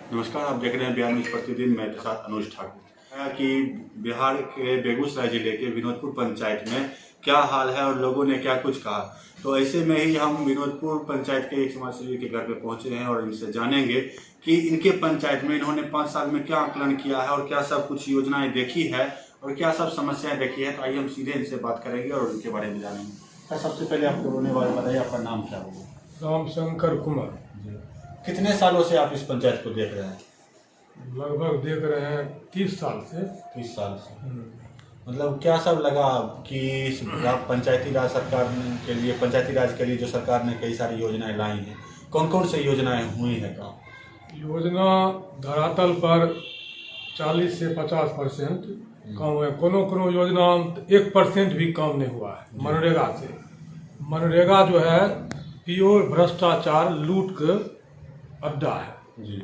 नमस्कार, आप देख रहे हैं बिहार न्यूज प्रतिदिन। मैं के साथ अनुज ठाकुर। कि बिहार के बेगूसराय जिले के विनोदपुर पंचायत में क्या हाल है और लोगों ने क्या कुछ कहा, तो ऐसे में ही हम विनोदपुर पंचायत के एक समाजसेवी के घर पे पहुंचे हैं और इनसे जानेंगे कि इनके पंचायत में इन्होंने 5 साल में क्या आकलन किया है और क्या सब कुछ योजनाएं देखी है और क्या सब समस्याएं देखी है। तो आइए हम सीधे इनसे बात करेंगे और उनके बारे में जानेंगे। सबसे पहले आपको रोने वाले बताइए, आपका नाम क्या होगा? रामशंकर कुमार। कितने सालों से आप इस पंचायत को देख रहे हैं? लगभग देख रहे हैं 30 साल से। 30 साल से। मतलब क्या सब लगा कि इस पंचायती राज सरकार के लिए, पंचायती राज के लिए जो सरकार ने कई सारी योजनाएं लाई हैं, कौन कौन सी योजनाएं हुई हैं? काम योजना धरातल पर 40 से 50% कम है। कोनो योजना 1% भी कम नहीं हुआ है मनरेगा से। मनरेगा जो है प्योर भ्रष्टाचार लूट का अड्डा है जी।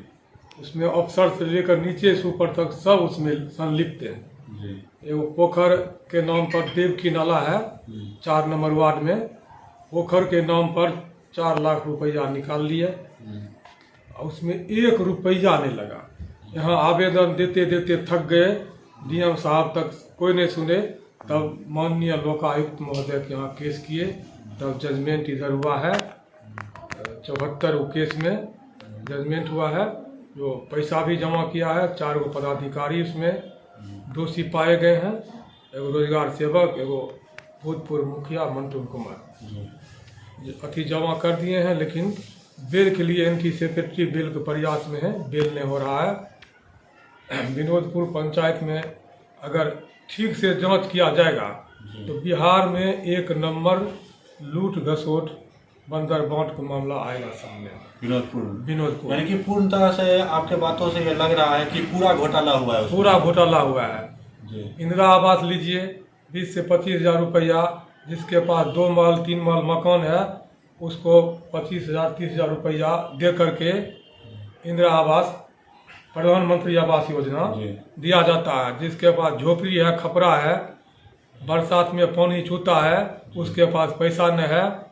उसमें अफसर से लेकर नीचे से ऊपर तक सब उसमें संलिप्त हैं जी। एगो पोखर के नाम पर देवकी नाला है 4 नंबर वार्ड में। पोखर के नाम पर 4 लाख रुपया निकाल लिए, उसमें 1 रुपया नहीं लगा। यहाँ आवेदन देते देते थक गए, डीएम साहब तक कोई नहीं सुने। तब माननीय लोकायुक्त महोदय के यहाँ केस किए, तब जजमेंट इधर हुआ है। 74 केस में जजमेंट हुआ है। जो पैसा भी जमा किया है, 4 गो पदाधिकारी उसमें दोषी पाए गए हैं। एगो रोजगार सेवक, एगो भूतपूर्व मुखिया मंटू कुमार अति जमा कर दिए हैं, लेकिन बेल के लिए एंटीसिपेटरी बेल के प्रयास में है, बेल नहीं हो रहा है। विनोदपुर पंचायत में अगर ठीक से जांच किया जाएगा तो बिहार में 1 नंबर लूट घसोट बंदर बांट का मामला आएगा सामने। विनोदपुर यानी कि पूर्ण तरह से आपके बातों से ये लग रहा है कि पूरा घोटाला हुआ है। पूरा घोटाला हुआ है जी। इंदिरा आवास लीजिए, 20 से 25 हजार रुपया। जिसके पास 2 माल 3 माल मकान है उसको 25 हजार 30 हजार रुपया दे करके इंदिरा आवास, प्रधानमंत्री आवास योजना दिया जाता है। जिसके पास झोपड़ी है, खपरा है, बरसात में पानी छूता है, उसके पास पैसा नहीं है।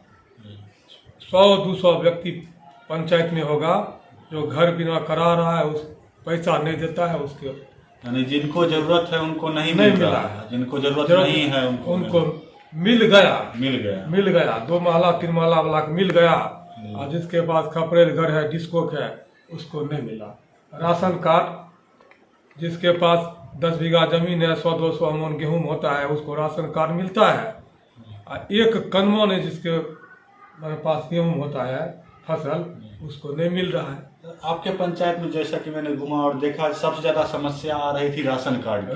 100-200 व्यक्ति पंचायत में होगा जो घर बिना करा रहा है, उस पैसा नहीं देता है उसके। यानी जिनको जरूरत है उनको नहीं मिला है, जिनको जरूरत नहीं है उनको मिल गया 2 महला 3 महला वाला मिल गया। और जिसके पास खपरेल घर है, डिस्को है, उसको नहीं मिला। राशन कार्ड, जिसके पास 10 बीघा जमीन है, 100-200 मन गेहूँ होता है, उसको राशन कार्ड मिलता है। और 1 कनवा ने जिसके मेरे पास गेहूँ होता है फसल, उसको नहीं मिल रहा है। आपके पंचायत में जैसा कि मैंने घुमा और देखा, सबसे ज्यादा समस्या आ रही थी राशन कार्ड की।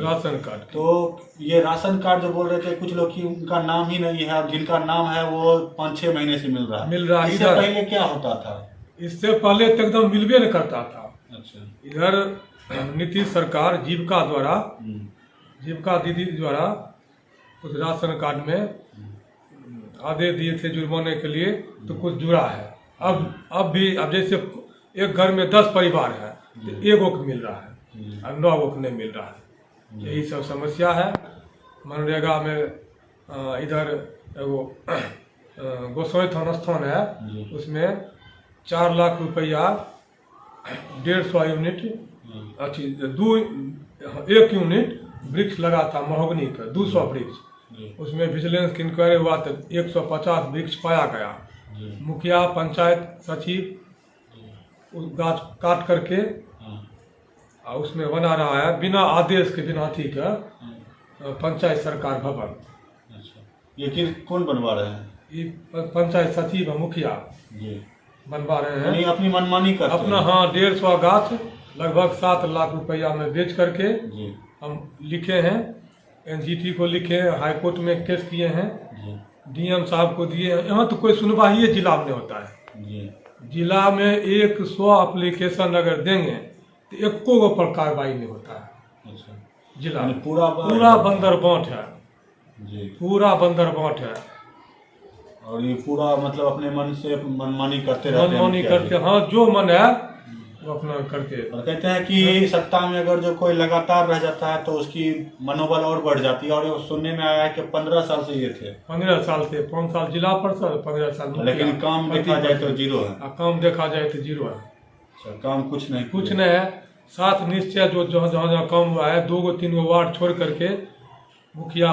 तो ये राशन कार्ड जो बोल रहे थे कुछ लोग कि उनका नाम ही नहीं है, जिनका नाम है वो 5-6 महीने से मिल रहा है। इससे पहले क्या होता था? इससे पहले तो एकदम मिलवे नहीं करता था। अच्छा। इधर नीतीश सरकार जीविका दीदी द्वारा उस राशन कार्ड में आदेश दिए थे जुर्माने के लिए, तो कुछ जुड़ा है। अब जैसे एक घर में 10 परिवार है तो 1 को मिल रहा है और 9 को नहीं मिल रहा है। यही सब समस्या है। मनरेगा में इधर वो गोसाई थाना स्थान है, उसमें 4 लाख रुपया 150 यूनिट 1 यूनिट वृक्ष लगा था महोगनी का, 200 वृक्ष। उसमें विजिलेंस की इंक्वायरी हुआ तो 150 वृक्ष पाया गया। मुखिया, पंचायत सचिव उस गाछ काट करके उसमें बना रहा है बिना आदेश के, बिना अथी का पंचायत सरकार भवन। ये कौन बनवा रहे हैं? ये पंचायत सचिव और मुखिया बनवा रहे हैं अपनी मनमानी करते अपना। हाँ, 150 गाछ लगभग 7 लाख रुपया में बेच करके हम लिखे हैं, एनजीटी को लिखे हैं, हाईकोर्ट में केस किए हैं, डीएम साहब को दिए हैं। यहाँ तो कोई सुनवाई जिला में नहीं होता है। जिला में 100 एप्लीकेशन अगर देंगे तो 1 को पर कार्रवाई नहीं होता है। जिला पूरा बंदर बांट है, पूरा बंदर बांट है। और ये पूरा मतलब अपने मन से मनमानी करते हाँ, जो मन है वो अपना करके। और कहते हैं कि सत्ता में अगर जो कोई लगातार रह जाता है तो उसकी मनोबल और बढ़ जाती है। और सुनने में आया है कि 15 साल से ये थे। 15 साल से, 5 साल जिला परिषद, 15 साल। लेकिन काम देखा जाए तो जीरो है। काम देखा जाए तो जीरो है। अच्छा, काम कुछ नहीं कुछ किया। नहीं है। 7 निश्चय जो जहाँ जहाँ जहाँ काम हुआ है, 2-3 वार्ड छोड़ करके मुखिया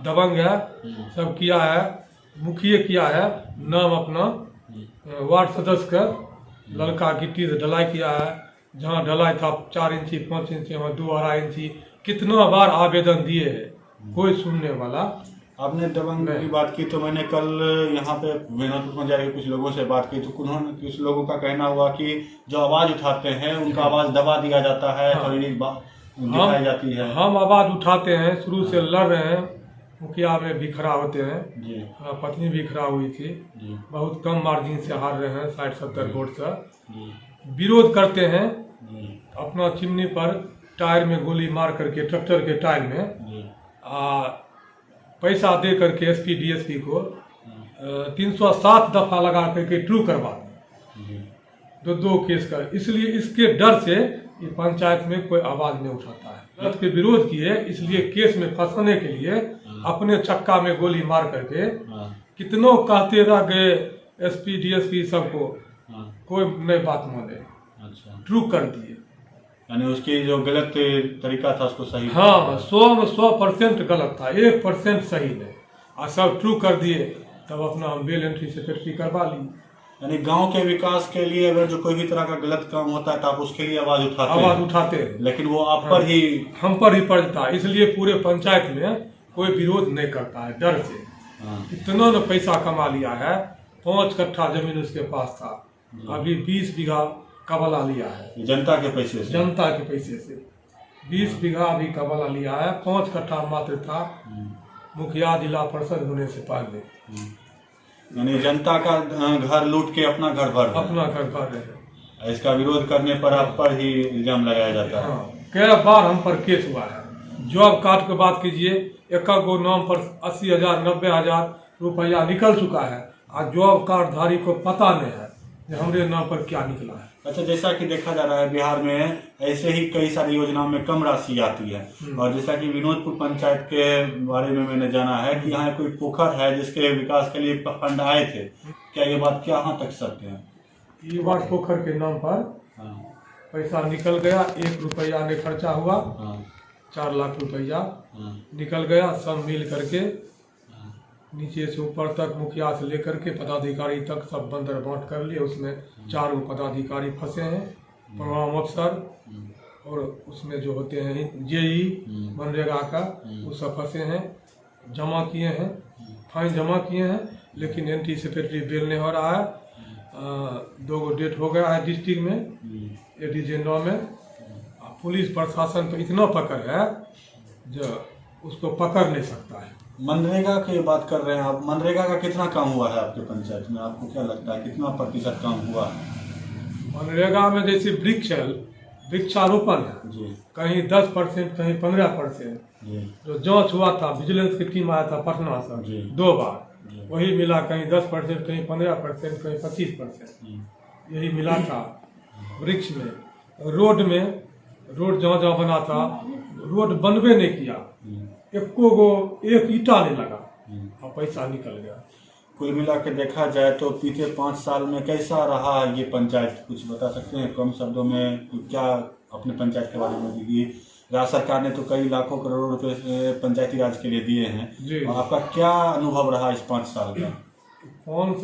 दबंग है, सब किया है। मुखिया किया है, नाम अपना वार्ड सदस्य का लड़का गिट्टी से ढलाई किया है। जहाँ ढलाई था 4 इंची 5 इंची, वहाँ 2-2.5 इंची, कितना बार आवेदन दिए है, कोई सुनने वाला। आपने दबंग की बात की तो मैंने कल यहाँ पे विनोदपुर में जाके कुछ लोगों से बात की तो उन्होंने कुछ लोगों का कहना हुआ कि जो आवाज उठाते हैं उनका आवाज दबा दिया जाता है, थोड़ी दिखाई जाती है। हम आवाज उठाते हैं, शुरू से लड़ रहे हैं, मुखिया में भी खड़ा होते हैं जी पत्नी भी खड़ा हुई थी, जी बहुत कम मार्जिन से हार रहे हैं, 60-70 वोट से। जी विरोध करते हैं, जी अपना चिमनी पर टायर में गोली मार करके, ट्रैक्टर के टायर में जी पैसा दे करके एसपी डीएसपी को 307 दफा लगा करके ट्रू करवा दें, जी 2 केस कर। इसलिए इसके डर से ये पंचायत में कोई आवाज नहीं उठाता है। गलत के विरोध किए, इसलिए केस में फंसाने के लिए अपने चक्का में गोली मार करके कितनों कहते रह गए एसपी डीएसपी सबको, कोई नहीं बात माने, अच्छा, ट्रू कर दिए। यानी उसकी जो गलत तरीका था उसको सही। हाँ, 100% गलत था, 1% सही नहीं, और सब ट्रू कर दिए। तब अपना हम बेल एंट्री सेक्रेटरी करवा ली। यानी गांव के विकास के लिए अगर जो कोई भी तरह का गलत काम होता है तो आप उसके लिए आवाज उठाते हैं, लेकिन वो आप पर ही, हम पर ही पड़ता है। इसलिए पूरे पंचायत में कोई विरोध नहीं करता है, डर से। इतना न पैसा कमा लिया है, 5 कट्ठा जमीन उसके पास था, अभी 20 बीघा कबला लिया है जनता के पैसे से। जनता के पैसे से 20 बीघा अभी कबला लिया है। 5 कट्ठा मात्र था मुखिया जिला परिषद होने से पहले। यानी जनता का घर लूट के अपना घर भर रहे हैं। इसका विरोध करने पर आप पर ही इल्जाम लगाया जाता है। हाँ, कई बार हम पर केस हुआ है। जॉब कार्ड की बात कीजिए, एक गो नाम पर 80,000 90,000 रुपया निकल चुका है, और जॉब कार्ड धारी को पता नहीं है कि हमारे नाम पर क्या निकला है। अच्छा, जैसा कि देखा जा रहा है बिहार में ऐसे ही कई सारी योजनाओं में कम राशि आती है, और जैसा कि विनोदपुर पंचायत के बारे में मैंने जाना है कि यहाँ कोई पोखर है जिसके विकास के लिए फंड आए थे, क्या ये बात कहाँ तक सत्य है? ये बात पोखर के नाम पर पैसा निकल गया, 1 रुपया नहीं खर्चा हुआ, 4 लाख रुपया निकल गया। सब मिल करके नीचे से ऊपर तक, मुखिया से लेकर के पदाधिकारी तक सब बंदर बांट कर लिए। उसमें 4 पदाधिकारी फंसे हैं, प्रोग्राम अफसर, और उसमें जो होते हैं जेई मनरेगा का, वो सब फंसे हैं। जमा किए हैं, फाइन जमा किए हैं, लेकिन एंटी सेक्रेटरी बेल नहीं हो रहा है। 2 गो डेट हो गया है डिस्ट्रिक्ट में, एडीजे 9 में। पुलिस प्रशासन पर इतना पकड़ है जो उसको पकड़ नहीं सकता है। मनरेगा की बात कर रहे हैं आप, मनरेगा का कितना काम हुआ है आपके पंचायत में? आपको क्या लगता है कितना प्रतिशत काम हुआ है? मनरेगा में जैसे वृक्षारोपण है जी, कहीं 10%, कहीं 15%। जी, जो जांच हुआ था, विजिलेंस की टीम आया था पटना से जी, 2 बार, वही मिला, कहीं 10%, कहीं 15%, कहीं 25%, यही मिला था। वृक्ष में, रोड जहाँ जहाँ बना था, रोड बनवे नहीं किया, एक ईटा नहीं लगा, और पैसा निकल गया। कुल मिला के देखा जाए तो बीते 5 साल में कैसा रहा ये पंचायत, कुछ बता सकते हैं कम शब्दों में? क्या अपने पंचायत के बारे में दीजिए। राज्य सरकार ने तो कई लाखों करोड़ रुपए पंचायती राज के लिए दिए हैं, और आपका क्या अनुभव रहा इस 5 साल का? 5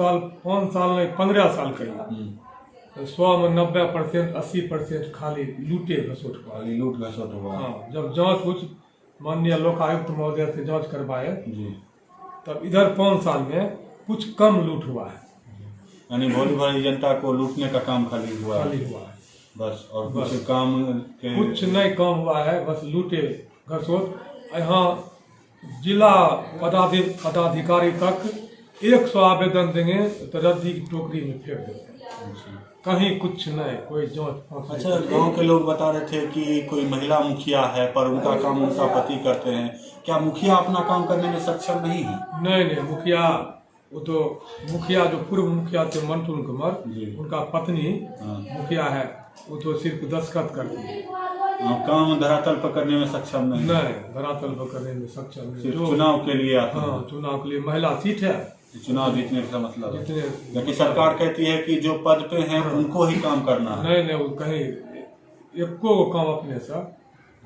साल नहीं, 15 साल कही। 100 में 90%, 80% खाली लूटे घसोट हुआ। खाली लूट घसोट हुआ। हाँ, जब जांच कुछ माननीय लोकायुक्त महोदय से जांच करवाए जी, तब इधर 5 साल में कुछ कम लूट हुआ है। यानी भोली भाली जनता को लूटने का काम खाली हुआ है बस, और कुछ काम कुछ नहीं काम हुआ है, बस लूटे घसोट। यहाँ जिला पदाधिकारी तक 100 आवेदन देंगे तो रद्दी की टोकरी में फेंक देते हैं, कहीं कुछ नहीं, कोई जांच। अच्छा, गांव के लोग बता रहे थे कि कोई महिला मुखिया है पर उनका काम उनका पति करते हैं, क्या मुखिया अपना काम करने में सक्षम नहीं है? नहीं, मुखिया, वो तो मुखिया जो पूर्व मुखिया थे मंटू कुमार, उनका पत्नी मुखिया है, वो तो सिर्फ दस्तखत करती है। काम धरातल पर करने में सक्षम नहीं। धरातल पर करने में सक्षम नहीं। चुनाव के लिए हाँ, चुनाव के लिए महिला सीट है, चुनाव जीतने का मतलब है। जितने जबकि सरकार कहती है कि जो पद पे हैं उनको ही काम करना है। नहीं वो कहीं एको को काम अपने सब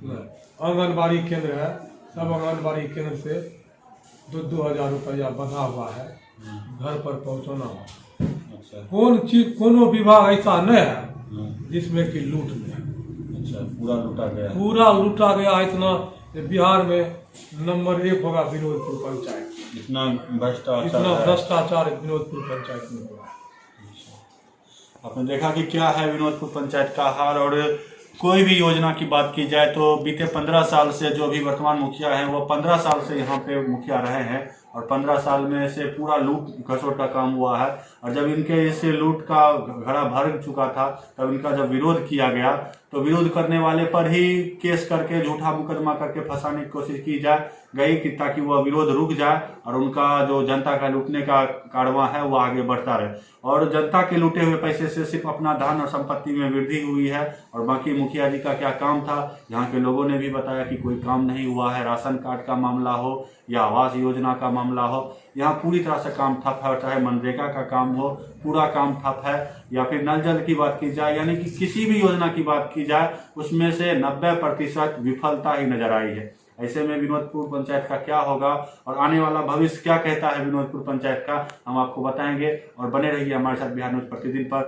नहीं। आंगनबाड़ी केंद्र है, सब आंगनबाड़ी केंद्र से 2-2 हज़ार रुपया बंधा हुआ है, घर पर पहुंचाना। अच्छा कौन चीज कोनो विभाग ऐसा नहीं है जिसमें कि लूट नहीं। अच्छा, पूरा लूटा गया है। पूरा लूटा गया। इतना बिहार में नंबर 1 होगा विनोदपुर पंचायत। इतना भ्रष्टाचार इतना है। भ्रष्टाचार विनोदपुर पंचायत में हुआ। आपने देखा कि क्या है विनोदपुर पंचायत का हाल। और कोई भी योजना की बात की जाए तो बीते 15 साल से जो भी वर्तमान मुखिया हैं वो 15 साल से यहाँ पे मुखिया रहे हैं और 15 साल में से पूरा लूट खसोट का काम हुआ है। और जब इनके इस लूट का घड़ा भर चुका था तब इनका जब विरोध किया गया तो विरोध करने वाले पर ही केस करके झूठा मुकदमा करके फंसाने की कोशिश की जाए गई कि ताकि वह विरोध रुक जाए और उनका जो जनता का लूटने का कारवां है वो आगे बढ़ता रहे। और जनता के लूटे हुए पैसे से सिर्फ अपना धन और संपत्ति में वृद्धि हुई है और बाकी मुखिया जी का क्या काम था। यहाँ के लोगों ने भी बताया कि कोई काम नहीं हुआ है। राशन कार्ड का मामला हो या आवास योजना का मामला हो, यहाँ पूरी तरह से काम ठप है। और चाहे मनरेगा का काम हो, पूरा काम ठप है। या फिर नल जल की बात की जाए, यानी कि किसी भी योजना की बात की जाए उसमें से 90% विफलता ही नजर आई है। ऐसे में विनोदपुर पंचायत का क्या होगा और आने वाला भविष्य क्या कहता है विनोदपुर पंचायत का, हम आपको बताएंगे। और बने रहिए हमारे साथ बिहार न्यूज प्रतिदिन पर।